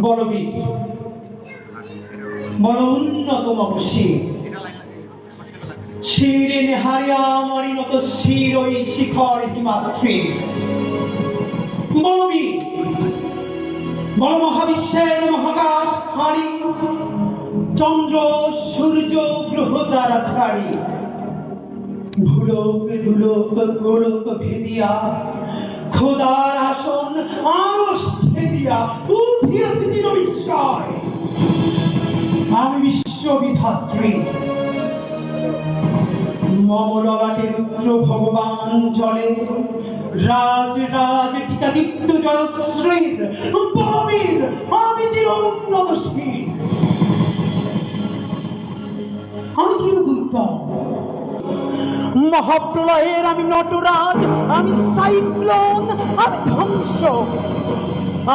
বলবীর, বল উন্নতম শির, শিরে নেহারিয়া মরিনত শির ওই শিখর হিমাত্রী। বলবীর, বল মহাবিশ্বের মহাকাশ হারি, চন্দ্র সূর্য গ্রহ তারা ছাড়ি, ভুলোক দুলোক গোলক ভেদিয়া খোদার আসন আরশ ছেদিয়া উঠিয়াছে চির বিস্ময়। আমি বিশ্ববিধাত্রী, মম ললাটে রুদ্র ভগবান জলে রাজ রাজ টিকাদিত্য জয়শ্রীর। বলবীর, আমি চির উন্নতশীল, আমি চির দুর্গম। মহাপ্রলয়ের আমি নটরাজ, আমি সাইক্লোন, আমি ধ্বংস,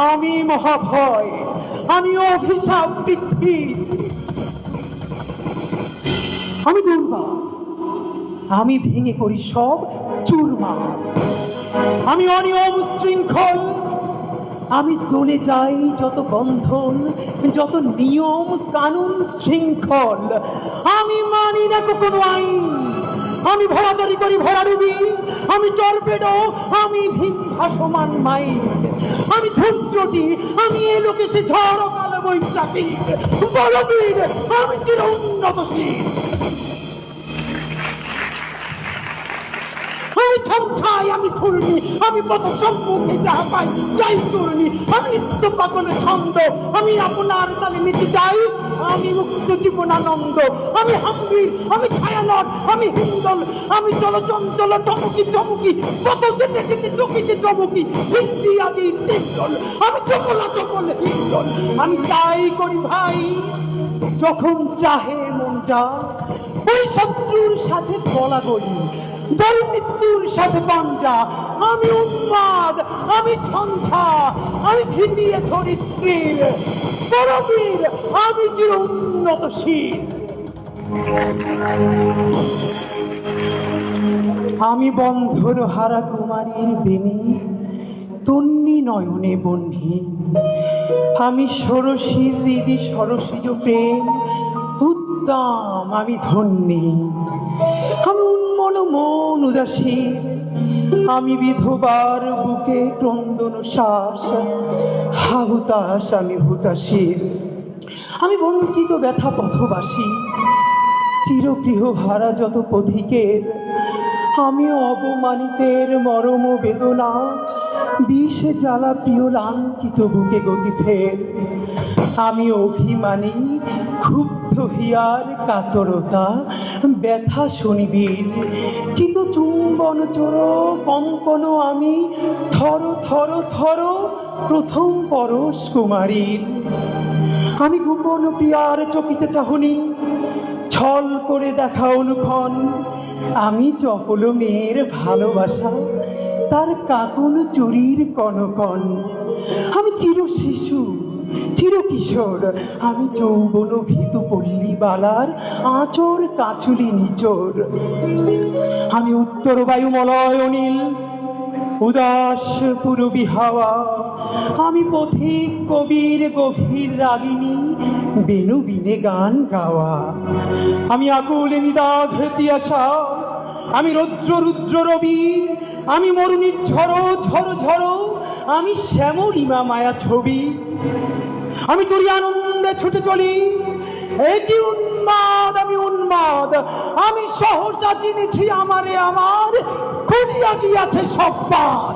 আমি মহাভয়, আমি অভিশাপ বৃদ্ধি, আমি দুর্বা, আমি ভেঙে করি সব চুরমার, আমি অনিয়ম শৃঙ্খল, আমি দলে যাই যত বন্ধন, যত নিয়ম কানুন শৃঙ্খল, আমি মানি না কোনো আইন, আমি ভরাদারি করি ভরাডুবি, আমি টর্পেডো, আমি ভীম ভাসমান মাইক, আমি ধূর্যটি, আমি এ লোকে সে ঝড় কাল বৈশাখী। বলবীর, আমি চির উন্নতশীল, আমি ছমছাই, আমি ঘূর্ণি, আমি পথ সম্মুখে যাহা পাই যাই করুনি, আমি নিত্য পাগলের ছন্দ, আমি আপনার তালে নিতে যাই, আমি মুক্ত জীবনানন্দ, আমি হাম্বির, আমি ছায়ানট, আমি হিন্দল, আমি চলচঞ্চল চমকি চমকি, কত যেতে যেতে চকিতে চমকি, হিন্দি আদি তিনজল, আমি চকলা চকল হিন্দল, আমি তাই করি ভাই যখন চাহে মন যা, ওই শত্রুর সাথে গলা গলি, দল মৃত্যুর সাথে পাঞ্জা, আমি উন্মাদ, আমি ঝঞ্ঝা, আমি ভিতিয়ে ধরিত্রীর। বলবীর, আমি চির উন্নতশীল, আমি বন্ধন হারা কুমারীর বেনি, তন্নি নয়নে বহ্নি, আমি ষোড়শীর হৃদি সরসিজ প্রেম উদ্দাম, আমি ধন্যী, আমি উন্মন মন উদাসী, আমি বিধবার বুকে ক্রন্দন শ্বাস, হাহুতাস, আমি হুতাশীর, আমি বঞ্চিত ব্যথা পথবাসী, চিরগৃহ ভাড়া যত পথিকের, আমি অবমানিতের মরম বেদনা, বিষ জ্বালা প্রিয় লাঞ্ছিত বুকে গতি ফের, আমি অভিমানী ক্ষুব্ধ হিয়ার কাতরতা ব্যথা শনিবীর, চিত চুম্বন চোর কঙ্কন, আমি থর থর থর প্রথম পরশ কুমারীর, আমি গোপন প্রিয়ার চকিতে চাহনি, ছল করে দেখা অনুক্ষণ, আমি চপল মেয়ের ভালোবাসা তার কাকুন চুরির কনকন, আমি চির শিশু চির কিশোর, আমি যৌবন ভীতু পল্লী বালার আঁচর কাচুলি নিচোর, আমি উত্তর বায়ুমলয় অনিল উদাস পূরবী হাওয়া, আমি পথিক কবির গভীর রাগিনী বেনু বিনে গান গাওয়া, আমি আকুল নিদাঘ তিয়াসা, আমি রৌদ্র রুদ্র রবি, আমি মরুণীর ঝড়ো ঝড়ো ঝড়ো, আমি শ্যামলিমা মায়া ছবি, আমি তোরই আনন্দে ছুটে চলি, এটি উন্মাদ, আমি উন্মাদ, আমি সহসা চিনেছি আমারে আমার, খুলিয়া গিয়াছে সব বাদ,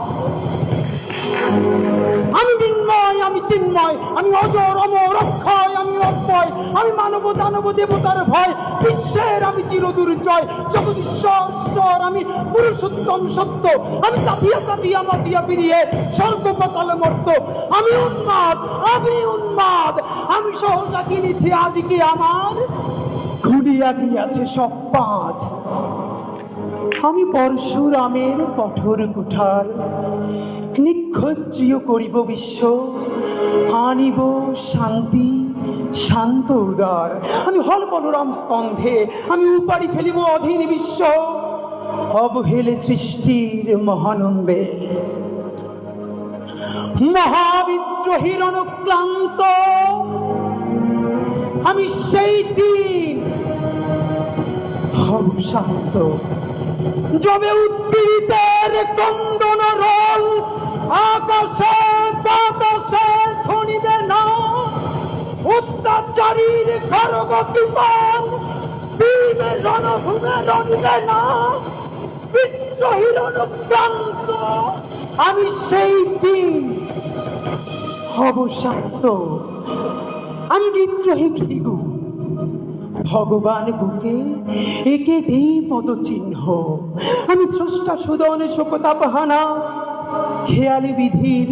আমি বিন্ময়, আমি চিন্ময়, আমি অজর অমর অক্ষয়, আমি অক্ষয়, আমি মানব দানব দেবতার ভয়, বিশ্বের আমি চির দুর্জয়, জগদীশ্বর, আমি পুরুষোত্তম সত্য, আমি তাপিয়া তাপিয়া মাতিয়া পিরিয়ে স্বর্গ পাতাল মর্ত, আমি উন্মাদ, আমি উন্মাদ, আমি সহসা চিনেছি আদিকে আমার, খুলিয়া গিয়াছে সব বাঁধ, আমি পরশুরামের কঠোর কুঠার, নিক্ষত্রিয় করিব বিশ্ব, আনিব শান্তি শান্ত উদার, আমি হল বলরাম স্কন্ধে, আমি উপাড়ি ফেলিব অধীন বিশ্ব, অবহেলে সৃষ্টির মহানন্দে। মহাবিদ্রোহীর অনুক্লান্ত আমি সেই দিন হব শান্ত, যবে উদ্দীপিতের কন্দন রোল আকাশে বাতাসে ধ্বনিবে না, অত্যাচারীর খড়গ তুফান দিবে রণভূমে রণিবে না, বিদ্রোহীর অনুক্রান্ত আমি সেই দিন হব শান্ত। আমি বিদ্রোহী ভৃগু, ভগবান বুকে একে দেই পদচিহ্ন, আমি স্রষ্টা সুদন শোকতাপহানা খেয়ালি বিধির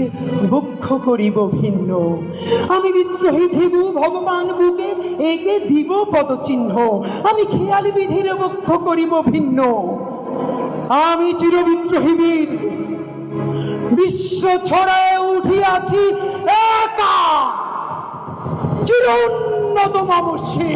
বক্ষ করিব ভিন্ন। আমি বিদ্রোহী ভৃগু, ভগবান বুকে একে দিব পদচিহ্ন, আমি খেয়ালি বিধির বক্ষ করিব ভিন্ন। আমি চিরবিদ্রোহী বীর, বিশ্ব ছড়ায় উঠিয়াছি একা, চির উন্নত মামসী।